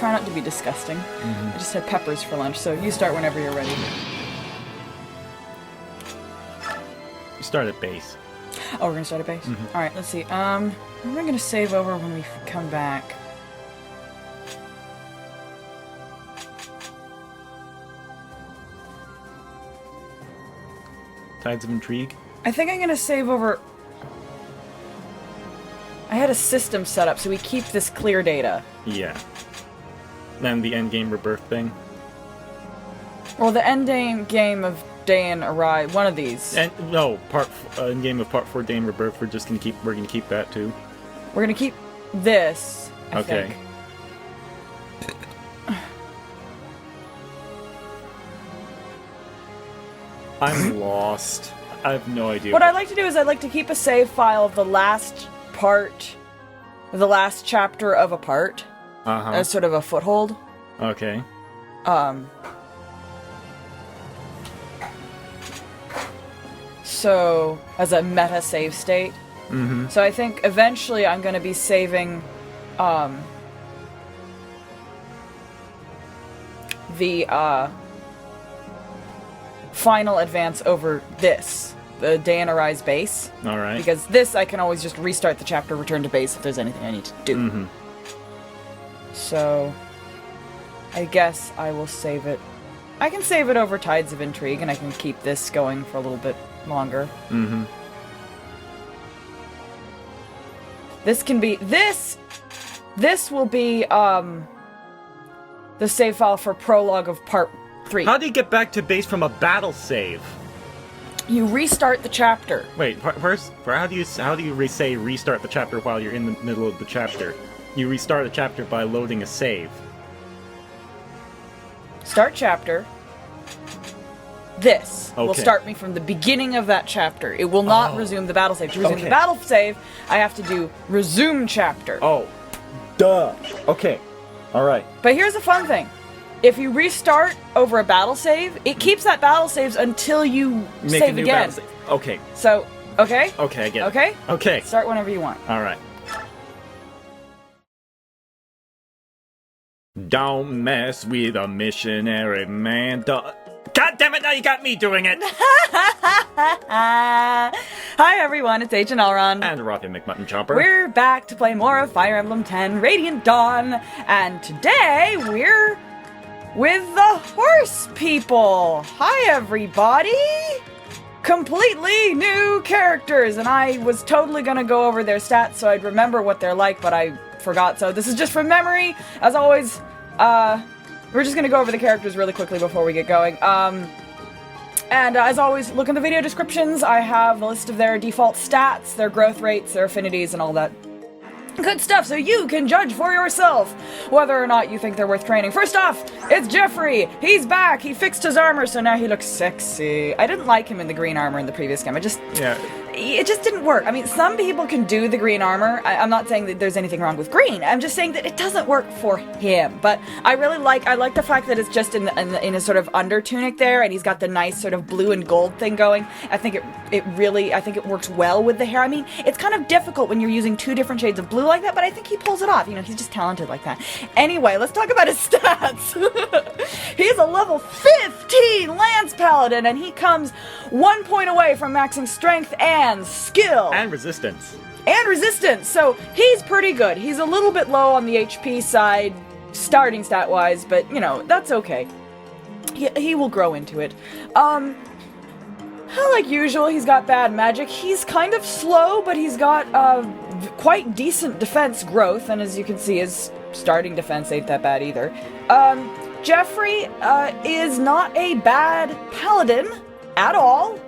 try not to be disgusting. I just had peppers for lunch, so you start whenever you're ready. You start at base. Oh, we're gonna start at base? Alright, let's see. Where am I gonna save over when we come back? Tides of Intrigue? I think I'm gonna save over... I had a system set up so we keep this clear data. Yeah. Then the endgame rebirth thing? Well, the endgame game of Day and Arrive, one of these. And no, endgame of Part 4 Day and Rebirth, we're gonna keep that too. We're gonna keep this, I think. I'm lost. I have no idea. What I like to do is I like to keep a save file of the last part, the last chapter of a part, as sort of a foothold. Okay. So, as a meta save state. So I think eventually I'm going to be saving, the, final advance over this, the Day and Arise base. Alright. Because this, I can always just restart the chapter, return to base if there's anything I need to do. So, I guess I will save it. I can save it over Tides of Intrigue, and I can keep this going for a little bit longer. This can be... This will be, the save file for prologue of Part 3. How do you get back to base from a battle save? You restart the chapter. Wait, first, how do you say restart the chapter while you're in the middle of the chapter? You restart a chapter by loading a save. Start chapter. This will Okay. start me from the beginning of that chapter. It will not resume the battle save. To resume Okay. the battle save, I have to do resume chapter. Oh. Duh. Okay. Alright. But here's the fun thing. If you restart over a battle save, it keeps that battle saves until you Make save a new again. battle save. Okay. So, okay? Okay, I get it. Okay? Okay. Start whenever you want. Alright. Don't mess with a missionary man. God damn it, now you got me doing it! Hi everyone, it's Agent Elrond. And Roffie McMutton Chopper. We're back to play more of Fire Emblem 10 Radiant Dawn, and today we're with the horse people. Hi everybody! Completely new characters, and I was totally gonna go over their stats so I'd remember what they're like, but I forgot, so this is just from memory. As always, we're just gonna go over the characters really quickly before we get going. And as always, look in the video descriptions. I have a list of their default stats, their growth rates, their affinities, and all that good stuff, so you can judge for yourself whether or not you think they're worth training. First off, it's Geoffrey. He's back. He fixed his armor, so now he looks sexy. I didn't like him in the green armor in the previous game. It just didn't work. I mean, some people can do the green armor. I'm not saying that there's anything wrong with green. I'm just saying that it doesn't work for him. But I like the fact that it's just in a sort of under tunic there, and he's got the nice sort of blue and gold thing going. I think it works well with the hair. I mean, it's kind of difficult when you're using two different shades of blue like that, but I think he pulls it off. You know, he's just talented like that. Anyway, let's talk about his stats. He's a level 15 Lance Paladin, and he comes 1 point away from maxing strength and skill. And resistance. And resistance, so he's pretty good. He's a little bit low on the HP side, starting stat-wise, but, you know, that's okay. He will grow into it. Like usual, he's got bad magic. He's kind of slow, but he's got quite decent defense growth, and as you can see, his starting defense ain't that bad either. Geoffrey is not a bad paladin at all.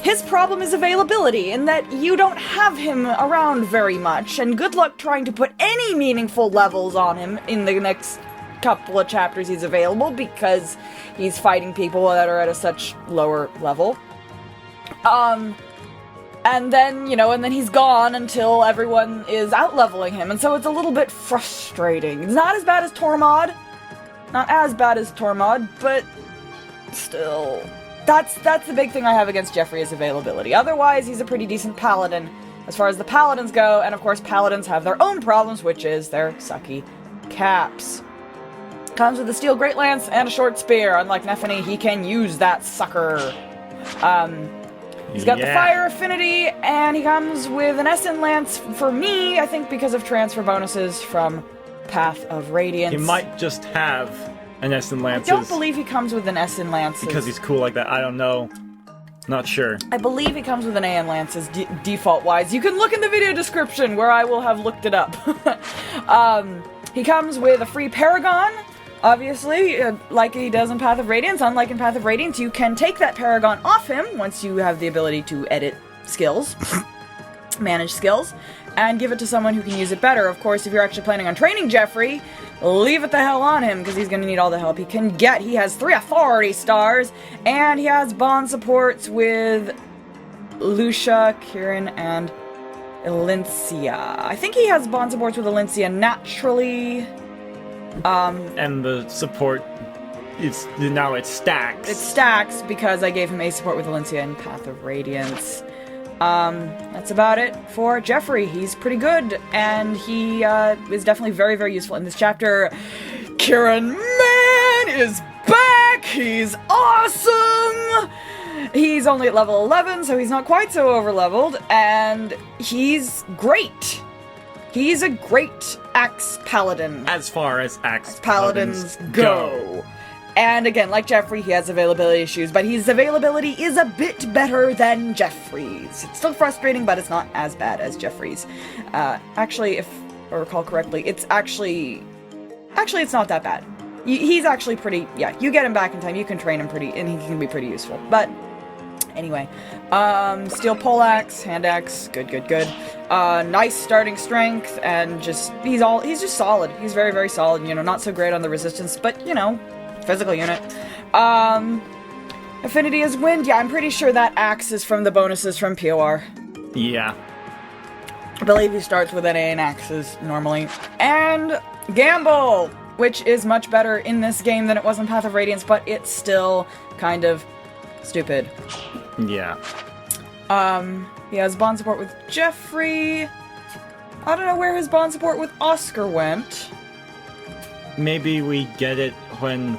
His problem is availability, in that you don't have him around very much, and good luck trying to put any meaningful levels on him in the next couple of chapters he's available, because he's fighting people that are at a such lower level. And then he's gone until everyone is out-leveling him, and so it's a little bit frustrating. It's not as bad as Tormod. Not as bad as Tormod, but still. That's the big thing I have against Geoffrey is availability. Otherwise, he's a pretty decent paladin as far as the paladins go, and of course paladins have their own problems, which is their sucky caps. Comes with a steel great lance and a short spear. Unlike Nefany, he can use that sucker. He's got the fire affinity, and he comes with an Essen lance for me, I think because of transfer bonuses from Path of Radiance. He might just have an Essen lance. I don't believe he comes with an Essen lance. Because he's cool like that. I don't know. Not sure. I believe he comes with an AN lances default-wise. You can look in the video description where I will have looked it up. He comes with a free Paragon. Obviously, like he does in Path of Radiance. Unlike in Path of Radiance, you can take that Paragon off him once you have the ability to edit skills, manage skills, and give it to someone who can use it better. Of course, if you're actually planning on training Geoffrey, leave it the hell on him, because he's going to need all the help he can get. He has 3 authority stars, and he has bond supports with Lucia, Kieran, and Elencia. I think he has bond supports with Elencia naturally. And the support is now it stacks. It stacks because I gave him a support with Elencia and Path of Radiance. That's about it for Geoffrey. He's pretty good, and he is definitely very, very useful in this chapter. Kieran, man, is back! He's awesome! He's only at level 11, so he's not quite so over-leveled, and he's great. He's a great Axe Paladin. As far as Axe Paladins go. And again, like Geoffrey, he has availability issues, but his availability is a bit better than Geoffrey's. It's still frustrating, but it's not as bad as Geoffrey's. Actually, if I recall correctly, it's actually it's not that bad. He's actually pretty, yeah, you get him back in time, you can train him and he can be pretty useful. But anyway, steel poleaxe, hand axe, good. Nice starting strength, and he's just solid. He's very, very solid, not so great on the resistance, but, physical unit. Affinity is wind. Yeah, I'm pretty sure that axe is from the bonuses from POR. Yeah. I believe he starts with NA and axes normally. And Gamble, which is much better in this game than it was in Path of Radiance, but it's still kind of stupid. Yeah. He has bond support with Geoffrey. I don't know where his bond support with Oscar went. Maybe we get it when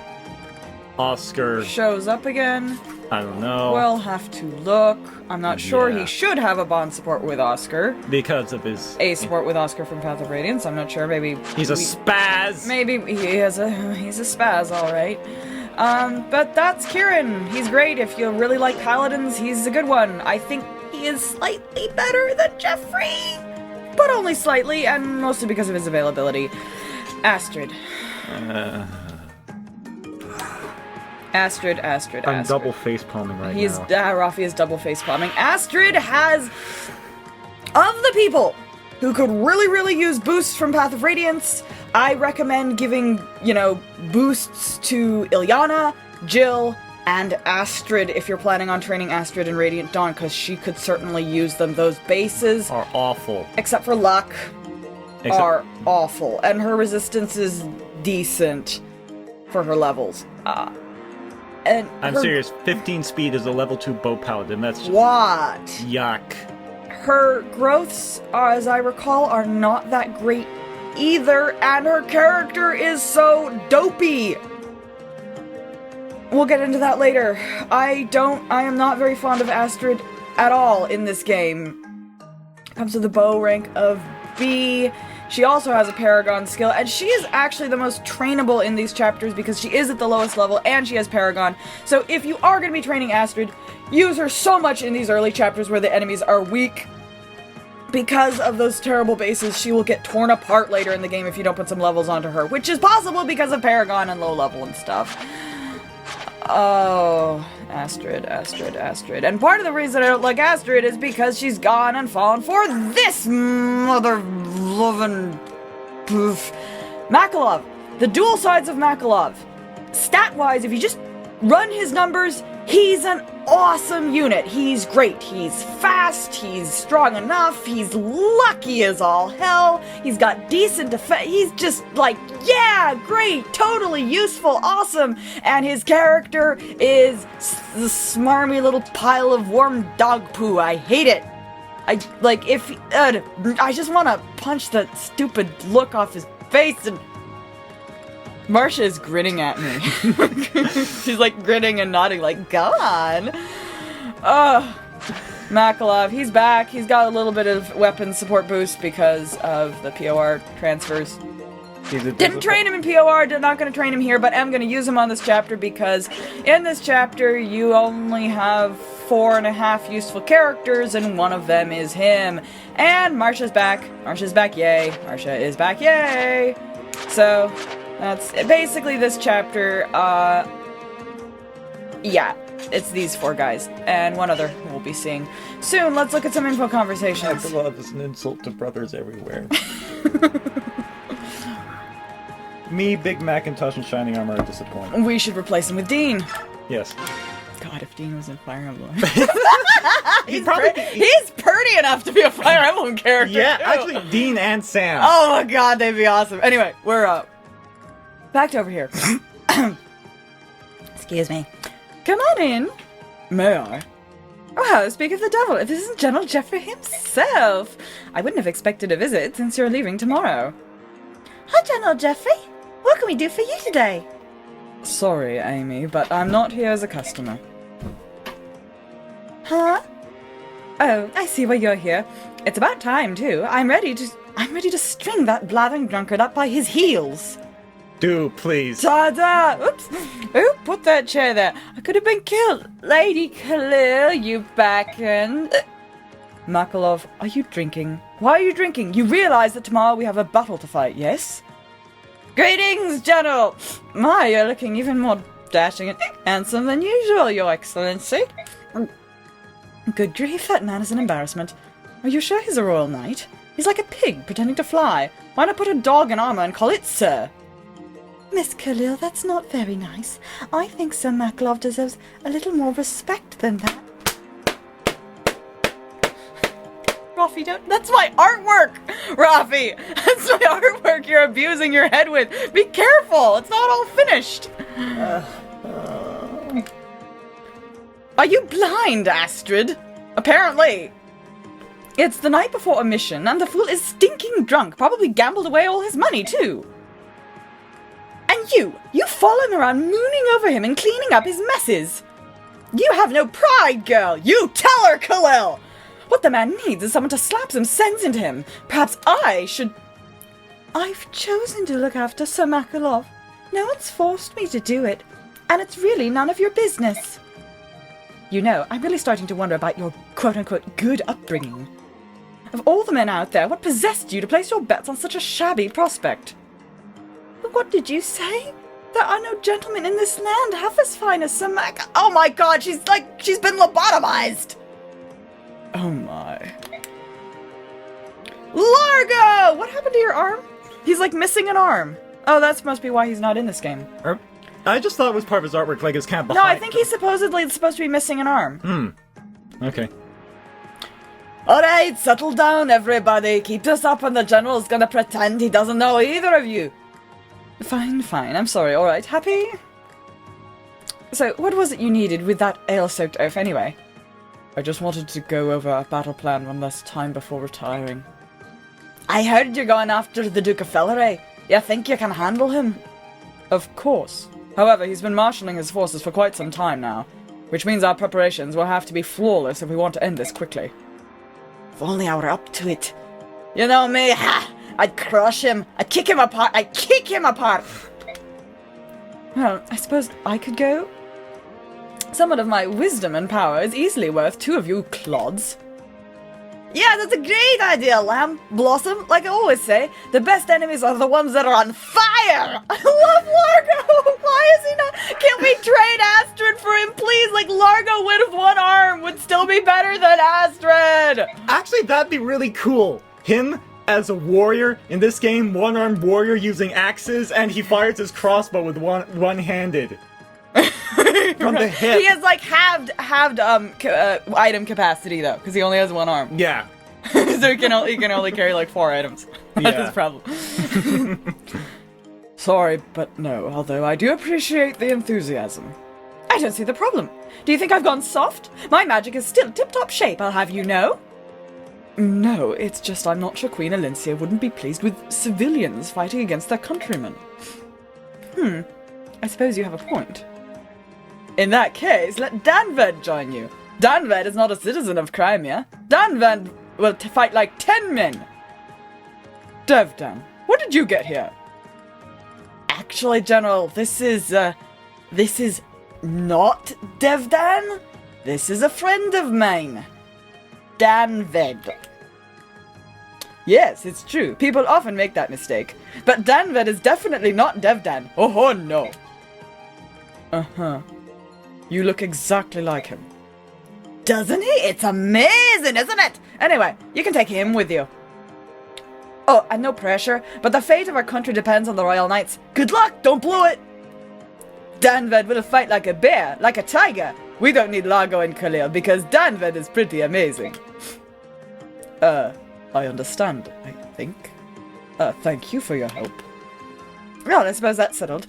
Oscar shows up again. I don't know. We'll have to look. I'm not sure. Yeah. He should have a bond support with Oscar. Because of his support with Oscar from Path of Radiance. I'm not sure. Maybe he's a spaz. Maybe he's a spaz, all right. But that's Kieran. He's great. If you really like paladins, he's a good one. I think he is slightly better than Geoffrey, but only slightly, and mostly because of his availability. Astrid. Astrid. I'm double face palming right now. Roffie is double face palming. Astrid has, of the people who could really, really use boosts from Path of Radiance, I recommend giving, boosts to Ilyana, Jill, and Astrid if you're planning on training Astrid in Radiant Dawn, because she could certainly use them. Those bases are awful. Except for luck, are awful. And her resistance is decent for her levels. And I'm serious, 15 speed is a level 2 bow paladin. That's just what? Yuck. Her growths, as I recall, are not that great either, and her character is so dopey. We'll get into that later. I am not very fond of Astrid at all in this game. Comes with a bow rank of B. She also has a Paragon skill, and she is actually the most trainable in these chapters because she is at the lowest level and she has Paragon. So if you are going to be training Astrid, use her so much in these early chapters where the enemies are weak. Because of those terrible bases, she will get torn apart later in the game if you don't put some levels onto her, which is possible because of Paragon and low level and stuff. Oh, Astrid. And part of the reason I don't like Astrid is because she's gone and fallen for this mother-loving poof. Makalov. The dual sides of Makalov. Stat-wise, if you just run his numbers, he's an awesome unit. He's great. He's fast. He's strong enough. He's lucky as all hell. He's got decent defense. He's just like, yeah, great, totally useful, awesome. And his character is the smarmy little pile of warm dog poo. I hate it. I just want to punch that stupid look off his face and Marcia is grinning at me. She's like grinning and nodding like, go on. Makalov, he's back. He's got a little bit of weapon support boost because of the POR transfers. Didn't train him in POR, not going to train him here, but am going to use him on this chapter because in this chapter you only have 4.5 useful characters and one of them is him. And Marcia's back. Marcia's back, yay. Marcia is back, yay. So, that's basically this chapter. Yeah, it's these 4 guys and one other who we'll be seeing soon. Let's look at some info conversations. Love is an insult to brothers everywhere. Me, Big Macintosh, and Shining Armor are disappointed. We should replace him with Dean. Yes. God, if Dean was in Fire Emblem. he's pretty enough to be a Fire Emblem character. Yeah, too. actually, Dean and Sam. Oh my god, they'd be awesome. Anyway, we're back to over here. Excuse me. Come on in. May I? Well, speak of the devil, if this isn't General Geoffrey himself. I wouldn't have expected a visit since you're leaving tomorrow. Hi, General Geoffrey. What can we do for you today? Sorry, Amy, but I'm not here as a customer. Huh? Oh, I see why you're here. It's about time, too. I'm ready to string that blathering drunkard up by his heels. Do, please. Ta-da! Oops! Who put that chair there? I could have been killed. Lady Khalil, you backend. Makalov, are you drinking? Why are you drinking? You realize that tomorrow we have a battle to fight, yes? Greetings, General! My, you're looking even more dashing and handsome than usual, Your Excellency. Good grief, that man is an embarrassment. Are you sure he's a royal knight? He's like a pig pretending to fly. Why not put a dog in armor and call it Sir? Miss Khalil, that's not very nice. I think Sir Makalov deserves a little more respect than that. Roffie, don't. That's my artwork! Roffie! That's my artwork you're abusing your head with! Be careful! It's not all finished! Are you blind, Astrid? Apparently. It's the night before a mission, and the fool is stinking drunk. Probably gambled away all his money, too. And you follow him around mooning over him and cleaning up his messes. You have no pride, girl! You tell her, Khalil! What the man needs is someone to slap some sense into him. Perhaps I should... I've chosen to look after Sir Makalov. No one's forced me to do it, and it's really none of your business. You know, I'm really starting to wonder about your quote-unquote good upbringing. Of all the men out there, what possessed you to place your bets on such a shabby prospect? What did you say? There are no gentlemen in this land half as fine as Sir Mac... Oh my god, she's been lobotomized! Oh my. Largo! What happened to your arm? He's like missing an arm. Oh, that must be why he's not in this game. I just thought it was part of his artwork, like his kind of behind. No, I think he's supposed to be missing an arm. Okay. Alright, settle down, everybody. Keep this up and the general's gonna pretend he doesn't know either of you. Fine. I'm sorry. Alright, happy? So, what was it you needed with that ale-soaked oaf anyway? I just wanted to go over our battle plan one last time before retiring. I heard you're going after the Duke of Felleray. You think you can handle him? Of course. However, he's been marshalling his forces for quite some time now, which means our preparations will have to be flawless if we want to end this quickly. If only I were up to it. You know me, I'd crush him. I'd kick him apart. Well, I suppose I could go? Someone of my wisdom and power is easily worth 2 of you clods. Yeah, that's a great idea, Lamb. Blossom, like I always say, the best enemies are the ones that are on fire! I love Largo! Why is he not... Can we trade Astrid for him, please? Like, Largo with one arm would still be better than Astrid! Actually, that'd be really cool. Him as a warrior in this game, one-armed warrior using axes, and he fires his crossbow with one-handed. From the hip. He has like halved item capacity though, because he only has one arm. Yeah. So he can only carry like 4 items. That's his problem. Sorry, but no. Although I do appreciate the enthusiasm. I don't see the problem. Do you think I've gone soft? My magic is still tip-top shape, I'll have you know. No, it's just I'm not sure Queen Elencia wouldn't be pleased with civilians fighting against their countrymen. I suppose you have a point. In that case, let Danved join you. Danved is not a citizen of Crimea. Danved will fight like 10 men. Devdan, what did you get here? Actually, General, this is not Devdan. This is a friend of mine. Danved. Yes, it's true. People often make that mistake. But Danved is definitely not Devdan. Oh no. Uh-huh. You look exactly like him. Doesn't he? It's amazing, isn't it? Anyway, you can take him with you. Oh, and no pressure, but the fate of our country depends on the Royal Knights. Good luck, don't blow it! Danved will fight like a bear, like a tiger. We don't need Largo and Khalil because Danved is pretty amazing. I understand, I think. Thank you for your help. Well, I suppose that's settled.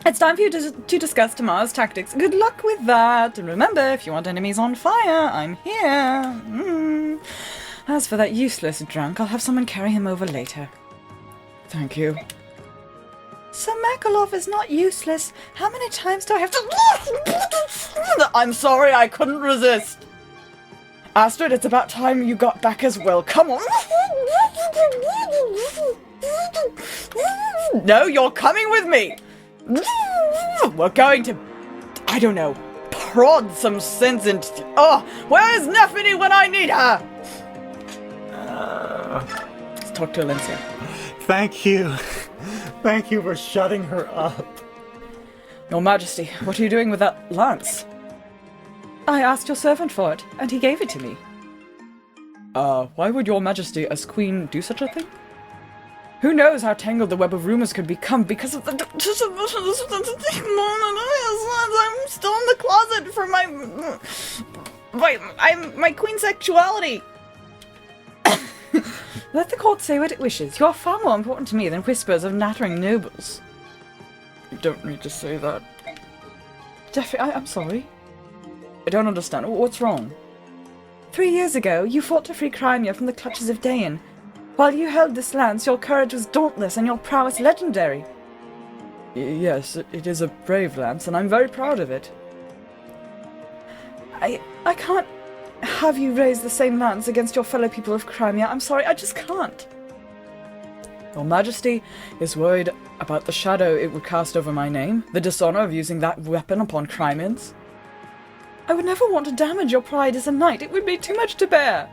It's time for you to discuss tomorrow's tactics. Good luck with that. And remember, if you want enemies on fire, I'm here. As for that useless drunk, I'll have someone carry him over later. Thank you. Sir Makalov is not useless. How many times do I have to... I'm sorry, I couldn't resist. Astrid, it's about time you got back as well. Come on. No, you're coming with me. We're going to, I don't know, prod some sense into... Oh, where's Affinity when I need her? Let's talk to Elencia. Thank you. Thank you for shutting her up. Your Majesty, what are you doing with that lance? I asked your servant for it, and he gave it to me. Why would your Majesty as Queen do such a thing? Who knows how tangled the web of rumors could become because of the... I'm still in the closet for my queen sexuality. Let the court say what it wishes. You are far more important to me than whispers of nattering nobles. You don't need to say that. Geoffrey, I'm sorry. I don't understand. What's wrong? 3 years ago, you fought to free Crimea from the clutches of Dain. While you held this lance, your courage was dauntless and your prowess legendary. Yes, it is a brave lance, and I'm very proud of it. I can't have you raise the same lance against your fellow people of Crimea. I'm sorry, I just can't. Your Majesty is worried about the shadow it would cast over my name, the dishonor of using that weapon upon Crimeans. I would never want to damage your pride as a knight. It would be too much to bear.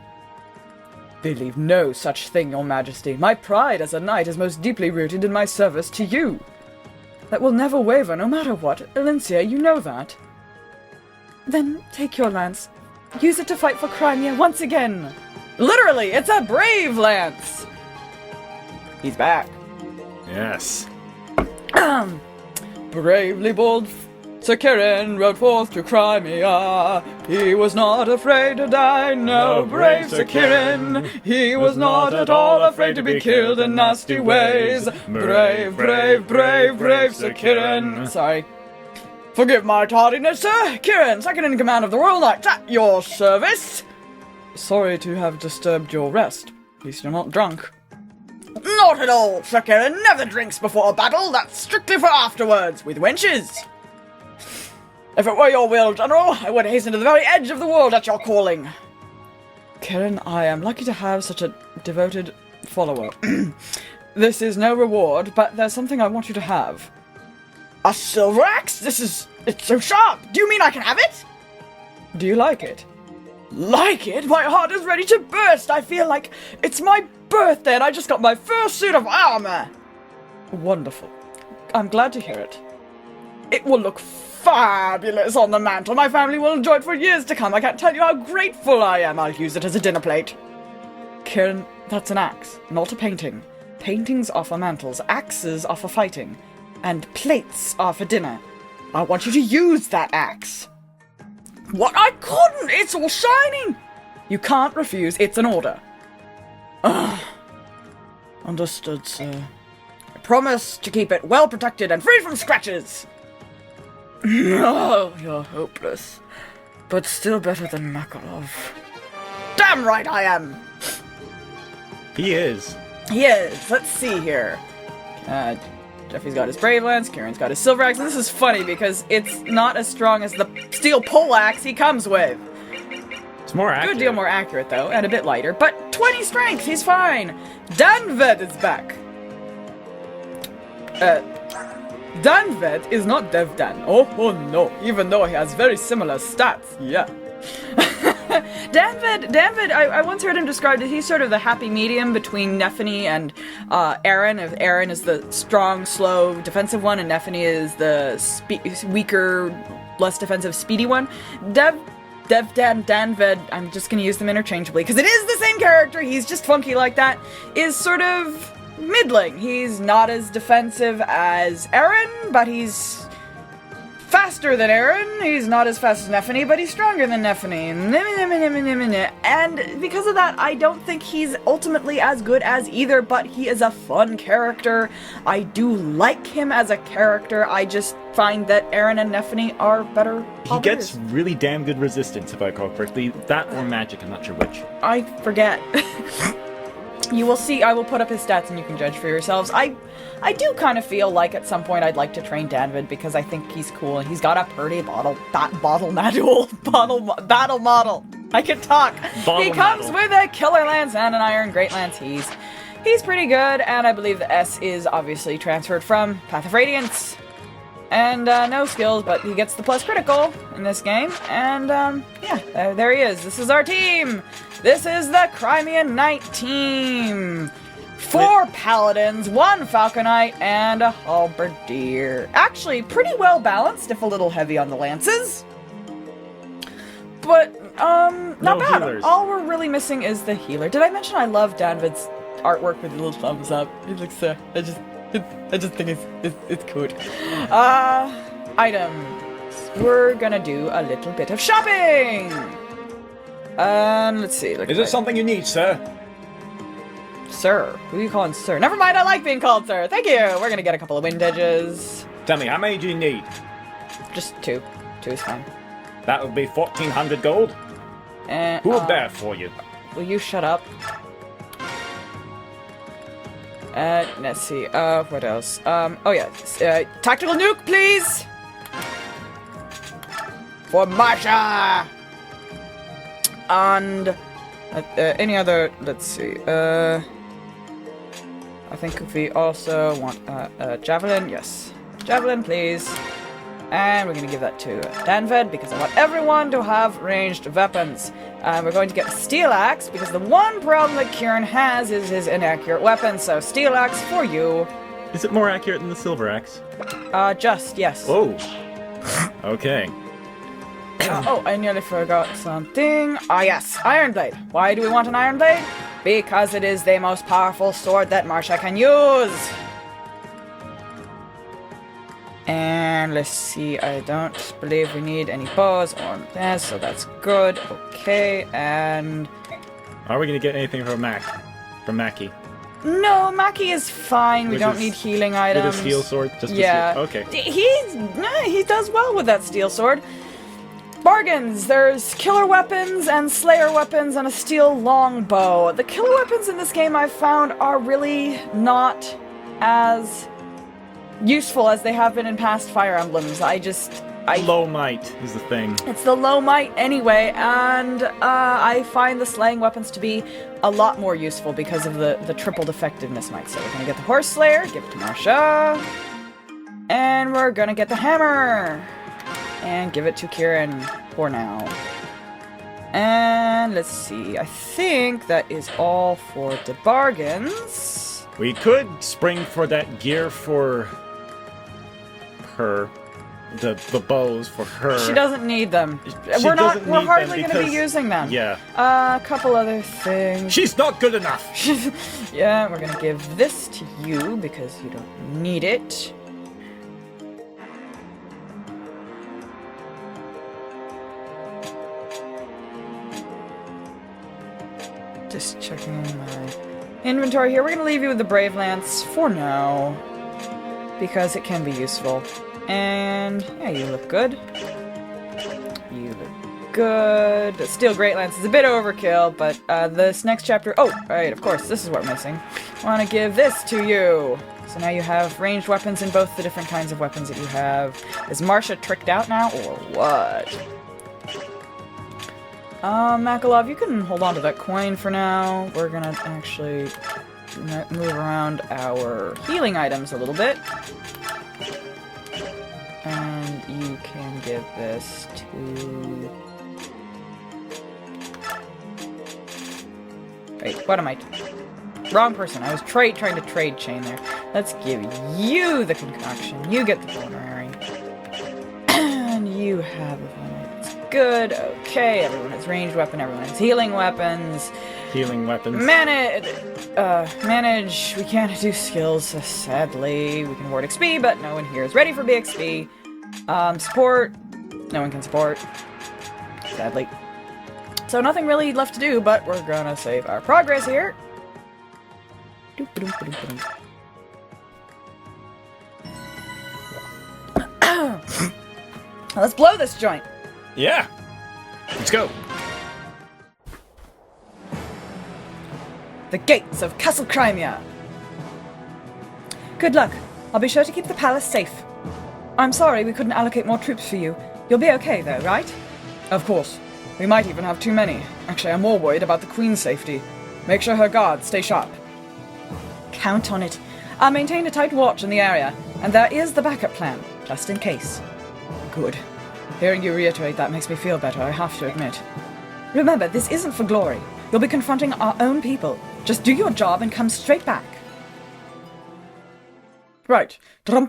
Believe no such thing, Your Majesty. My pride as a knight is most deeply rooted in my service to you. That will never waver, no matter what. Elincia, you know that. Then take your lance. Use it to fight for Crimea once again. Literally, it's a brave lance. He's back. Yes. Bravely bold Sir Kieran rode forth to Crimea. He was not afraid to die, no, brave Sir Kieran. He was not at all afraid to be killed in nasty ways. Brave, brave, brave, brave Sir Kieran. Sorry. Forgive my tardiness, sir. Kieran, second in command of the Royal Knights, at your service. Sorry to have disturbed your rest. At least you're not drunk. Not at all, Sir Kieran. Never drinks before a battle. That's strictly for afterwards, with wenches. If it were your will, General, I would hasten to the very edge of the world at your calling. Kieran, I am lucky to have such a devoted follower. This is no reward, but there's something I want you to have. A silver axe? It's so sharp. Do you mean I can have it? Do you like it? Like it? My heart is ready to burst. I feel like it's my birthday and I just got my first suit of armor. Wonderful. I'm glad to hear it. It will look fabulous on the mantle. My family will enjoy it for years to come. I can't tell you how grateful I am. I'll use it as a dinner plate. Kieran, that's an axe, not a painting. Paintings are for mantles, axes are for fighting, and plates are for dinner. I want you to use that axe. What? I couldn't! It's all shining! You can't refuse. It's an order. Understood, sir. I promise to keep it well protected and free from scratches. Oh, you're hopeless. But still better than Makarov. Damn right I am! He is. Let's see here. Geoffrey's got his Brave Lance, Kieran's got his Silver Axe, and this is funny because it's not as strong as the steel pole axe he comes with. It's more accurate. Good deal more accurate, though, and a bit lighter, but 20 strength, he's fine! Danved is back! Danved is not Devdan. Oh no, even though he has very similar stats, yeah. Danved, I once heard him described as he's sort of the happy medium between Neffany and Aaron. If Aaron is the strong, slow, defensive one, and Neffany is the weaker, less defensive, speedy one. Danved, I'm just gonna use them interchangeably, because it is the same character, he's just funky like that, is sort of middling. He's not as defensive as Aaron, but he's faster than Aaron. He's not as fast as Neffany, but he's stronger than Neffany. And because of that, I don't think he's ultimately as good as either, but he is a fun character. I do like him as a character. I just find that Aaron and Neffany are better He paladins. gets really damn good resistance, if I recall correctly. That or magic, I'm not sure which. I forget. You will see, I will put up his stats and you can judge for yourselves. I do kind of feel like at some point I'd like to train Danved because I think he's cool and he's got a pretty battle model. I can talk. He comes with a killer lance and an iron great lance. He's pretty good, and I believe the S is obviously transferred from Path of Radiance. And no skills, but he gets the plus critical in this game. And yeah, there he is. This is our team. This is the Crimean Knight team. 4 paladins, 1 falcon knight, and a halberdier. Actually, pretty well balanced, if a little heavy on the lances. But not bad. Healers. All we're really missing is the healer. Did I mention I love Danvid's artwork with the little thumbs up? It looks I just think it's cool. Items. We're gonna do a little bit of shopping. Let's see. Is it something you need, sir? Sir? Who are you calling sir? Never mind, I like being called sir. Thank you. We're gonna get a couple of wind edges. Tell me, how many do you need? Just 2. 2 is fine. That would be 1,400 gold. Who will bear for you? Will you shut up? Let's see, what else? Oh yeah, tactical nuke, please! For Marsha! And, any other, let's see, I think we also want, javelin, yes. Javelin, please. And we're gonna give that to Danved, because I want everyone to have ranged weapons. We're going to get a steel axe, because the one problem that Kieran has is his inaccurate weapon, so steel axe for you. Is it more accurate than the silver axe? Yes. Oh. Okay. Oh, I nearly forgot something. Yes, Iron Blade. Why do we want an Iron Blade? Because it is the most powerful sword that Marsha can use. And let's see, I don't believe we need any bows or that, so that's good. Okay, and... Are we gonna get anything from Mackie? No, Mackie is fine. We With don't his- need healing items. With a steel sword? Just a Yeah. steel. Okay. He does well with that steel sword. Bargains! There's killer weapons and slayer weapons and a steel longbow. The killer weapons in this game I've found are really not as useful as they have been in past Fire Emblems. Low might is the thing. It's the low might anyway, and I find the slaying weapons to be a lot more useful because of the tripled effectiveness might. So we're gonna get the Horse Slayer, give it to Marsha, and we're gonna get the Hammer, and give it to Kieran for now. And let's see, I think that is all for the bargains. We could spring for that gear for her. The bows for her. She doesn't need them. She We're doesn't need hardly them going to be because- using them. Yeah. A couple other things. She's not good enough! Yeah, we're gonna give this to you because you don't need it. Just checking my inventory here. We're gonna leave you with the Brave Lance for now because it can be useful. And yeah, you look good. You look good. The Steel Great Lance is a bit overkill, but this next chapter... Oh, right, of course, this is what we're missing. I want to give this to you. So now you have ranged weapons in both the different kinds of weapons that you have. Is Marcia tricked out now, or what? Makalov, you can hold on to that coin for now. We're gonna actually move around our healing items a little bit. And you can give this to... Wait, what am I doing? Wrong person. I was trying to trade chain there. Let's give you the concoction. You get the vulnerary. And you have a vulnerary. That's good. Okay, everyone has ranged weapon. Everyone has healing weapons. Healing weapons. Manage. We can't do skills, sadly. We can award XP, but no one here is ready for BXP. Support. No one can support. Sadly. So nothing really left to do, but we're gonna save our progress here. Let's blow this joint. Yeah. Let's go. The gates of Castle Crimea. Good luck. I'll be sure to keep the palace safe. I'm sorry we couldn't allocate more troops for you. You'll be okay though, right? Of course. We might even have too many. Actually, I'm more worried about the Queen's safety. Make sure her guards stay sharp. Count on it. I'll maintain a tight watch in the area, and there is the backup plan, just in case. Good. Hearing you reiterate that makes me feel better, I have to admit. Remember, this isn't for glory. You'll be confronting our own people. Just do your job and come straight back. Right. Here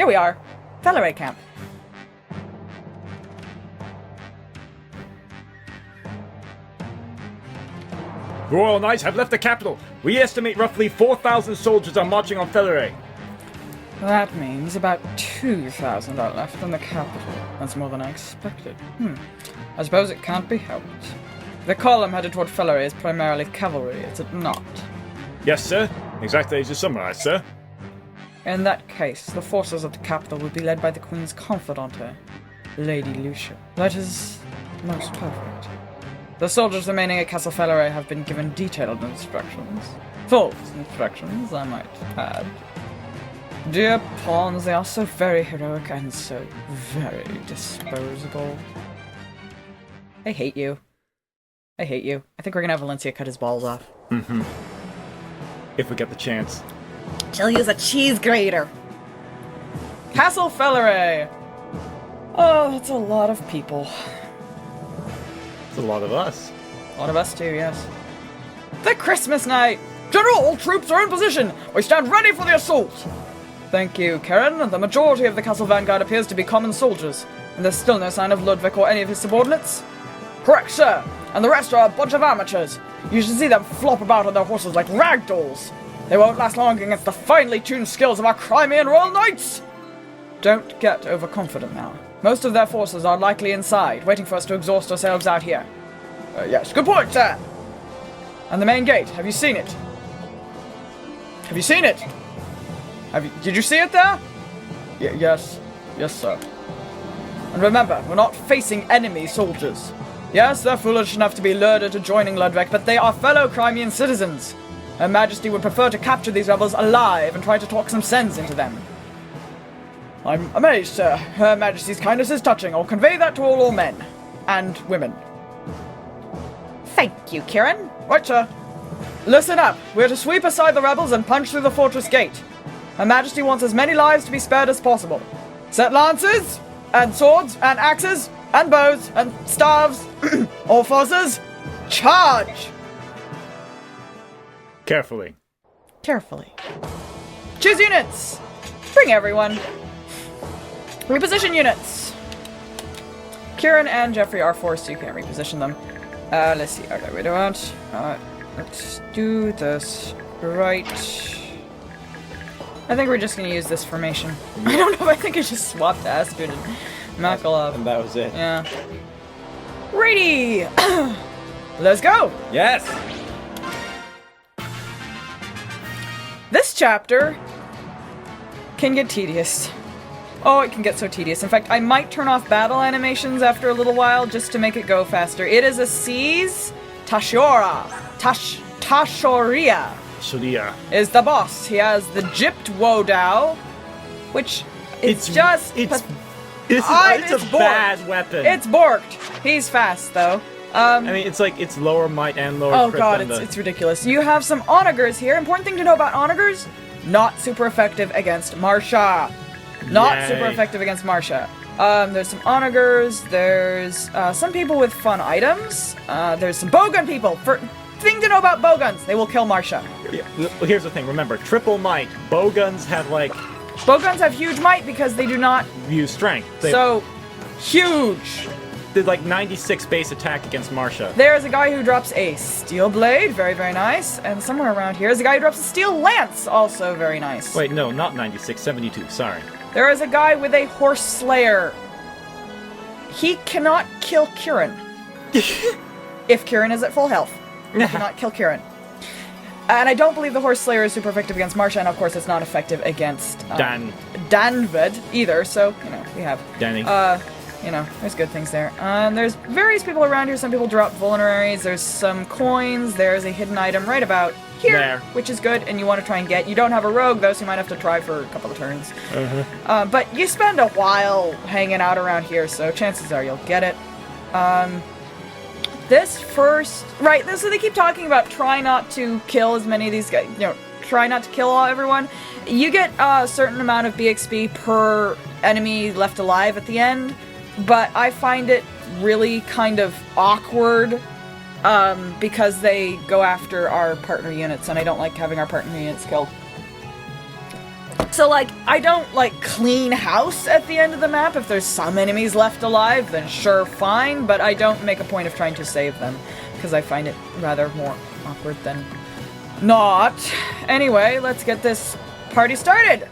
we are. Felleray camp. The Royal Knights have left the capital. We estimate roughly 4,000 soldiers are marching on Felleray. That means about 2,000 are left in the capital. That's more than I expected. I suppose it can't be helped. The column headed toward Felleray is primarily cavalry, is it not? Yes, sir. Exactly as you summarized, sir. In that case, the forces of the capital will be led by the Queen's confidante, Lady Lucia. That is most perfect. The soldiers remaining at Castle Felleray have been given detailed instructions. Full instructions, I might add. Dear pawns, they are so very heroic and so very disposable. I hate you. I hate you. I think we're gonna have Elencia cut his balls off. If we get the chance. She'll use a cheese grater. Castle Felleray! Oh, that's a lot of people. It's a lot of us. A lot of us too, yes. The Christmas night! General, all troops are in position! We stand ready for the assault! Thank you, Kieran. The majority of the castle vanguard appears to be common soldiers, and there's still no sign of Ludwig or any of his subordinates. Correct, sir! And the rest are a bunch of amateurs. You should see them flop about on their horses like rag dolls. They won't last long against the finely tuned skills of our Crimean Royal Knights! Don't get overconfident now. Most of their forces are likely inside, waiting for us to exhaust ourselves out here. Yes, good point, sir! And the main gate, have you seen it? Have you seen it? Did you see it there? Yes. Yes, sir. And remember, we're not facing enemy soldiers. Yes, they're foolish enough to be lured into joining Ludwig, but they are fellow Crimean citizens. Her Majesty would prefer to capture these rebels alive and try to talk some sense into them. I'm amazed, sir. Her Majesty's kindness is touching. I'll convey that to all men. And women. Thank you, Kieran. Right, sir. Listen up. We're to sweep aside the rebels and punch through the fortress gate. Her Majesty wants as many lives to be spared as possible. Set lances, and swords, and axes, and bows, and staves. All forces, charge! Carefully. Carefully. Choose units! Bring everyone. Reposition units! Kieran and Geoffrey are forced, so you can't reposition them. Let's see. Okay, we don't. Let's do this right. I think we're just gonna use this formation. I don't know, I think I just swapped Astrid and Makalov. And that was it. Yeah. Righty! Let's go! Yes! This chapter can get tedious. Oh, it can get so tedious. In fact, I might turn off battle animations after a little while just to make it go faster. It is a Seize Tashoria. Shadia. is the boss. He has the Gypped Wodao, which it's a Borked. Bad weapon. It's Borked. He's fast though. I mean, it's lower might and lower. Oh crit god, than it's ridiculous. You have some onagers here. Important thing to know about onagers: not super effective against Marsha. Not super effective against Marsha. There's some onagers. There's some people with fun items. There's some bowgun people. Thing to know about bowguns: they will kill Marsha. Yeah. Here's the thing. Remember, triple might. Bowguns have like. Bowguns have huge might because they do not use strength. So huge. Did like 96 base attack against Marsha. There's a guy who drops a steel blade, very, very nice. And somewhere around here is a guy who drops a steel lance, also very nice. Wait, no, not 96, 72, sorry. There is a guy with a horse slayer. He cannot kill Kieran. If Kieran is at full health. He cannot kill Kieran. And I don't believe the horse slayer is super effective against Marsha, and of course it's not effective against Danvid either, so, you know, we have... Danny. You know, there's good things there. There's various people around here. Some people drop vulneraries. There's some coins. There's a hidden item right about here, which is good, and you want to try and get. You don't have a rogue, though, so you might have to try for a couple of turns. But you spend a while hanging out around here, so chances are you'll get it. So they keep talking about try not to kill as many of these guys, you know, try not to kill everyone. You get a certain amount of BXP per enemy left alive at the end. But I find it really kind of awkward because they go after our partner units, and I don't like having our partner units killed. So, like, I don't, like, clean house at the end of the map. If there's some enemies left alive, then sure, fine, but I don't make a point of trying to save them because I find it rather more awkward than not. Anyway, let's get this party started.